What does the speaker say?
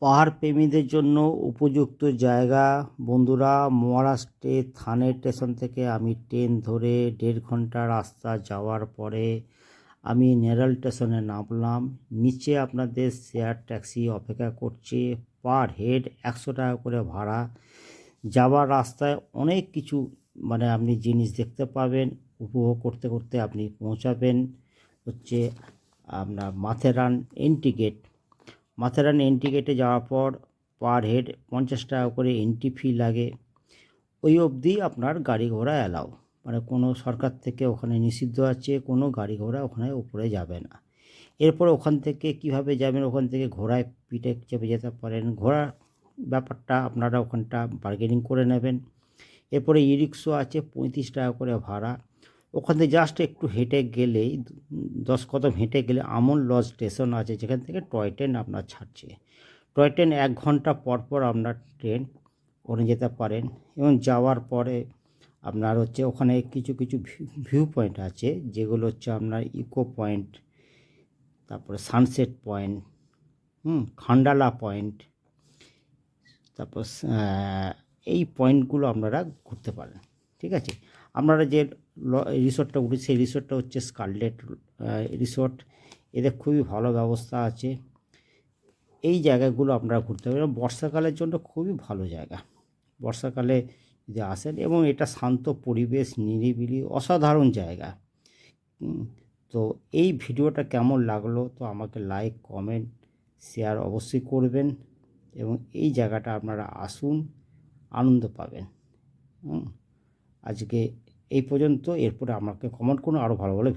পাহাড় প্রেমীদের জন্য উপযুক্ত জায়গা বন্ধুরা। মহারাষ্ট্রে থানে স্টেশন থেকে আমি ট্রেন ধরে 1.5 ঘন্টা রাস্তা যাওয়ার পরে আমি নেরাল স্টেশনে নামলাম। নিচে আপনাদের শেয়ার ট্যাক্সি অপেক্ষা করছে, পার হেড 100 টাকা করে ভাড়া। যাওয়ার রাস্তায় অনেক কিছু আপনি জিনিস দেখতে পাবেন, উপভোগ করতে করতে আপনি পৌঁছাবেন হচ্ছে আপনার Matheran entry gate. Matheran entry গেটে যাওয়ার পর পার হেড 50 টাকা করে এন্ট্রি ফি লাগে। ওই অবধি আপনার গাড়ি ঘোড়া অ্যালাউ, কোনো সরকার থেকে ওখানে নিষিদ্ধ আছে, কোনো গাড়ি ঘোড়া ওখানে উপরে যাবে না। এরপর ওখান থেকে কিভাবে যাবেন, ওখান থেকে ঘোড়ায় পিঠে চেপে যেতে পারেন। ঘোড়ার ব্যাপারটা আপনারা ওখানটা বার্গেনিং করে নেবেন। এরপরে ই রিক্সা আছে, 35 টাকা করে ভাড়া। ওখান থেকে জাস্ট একটু হেঁটে গেলেই 10 কদম হেঁটে গেলে আমন লজ স্টেশন আছে, যেখান থেকে টয় ট্রেন আপনার ছাড়ছে। টয় ট্রেন 1 ঘন্টা পর পর আপনার ট্রেন ওখানে যেতে পারেন। এবং যাওয়ার পরে আপনার ওখানে কিছু কিছু ভিউ পয়েন্ট আছে, যেগুলো হচ্ছে আপনার ইকো পয়েন্ট, তারপরে সানসেট পয়েন্ট, খান্ডালা পয়েন্ট, তারপর এই পয়েন্টগুলো আপনারা ঘুরতে পারেন। ঠিক আছে, আপনারা যে রিসোর্টটা উঠে সেই রিসোর্টটা হচ্ছে স্কারলেট রিসোর্ট। এদের খুবই ভালো ব্যবস্থা আছে। এই জায়গাগুলো আপনারা ঘুরতে পারেন। বর্ষাকালের জন্য খুবই ভালো জায়গা, বর্ষাকালে যদি আসেন। এবং এটা শান্ত পরিবেশ, নিরিবিলি, অসাধারণ জায়গা। তো এই ভিডিওটা কেমন লাগলো তো আমাকে লাইক, কমেন্ট, শেয়ার অবশ্যই করবেন। এবং এই জায়গাটা আপনারা আসুন, আনন্দ পাবেন। আজকে এই পর্যন্ত। এরপরে আমাকে কমেন্ট করুন, আরও ভালো ভালো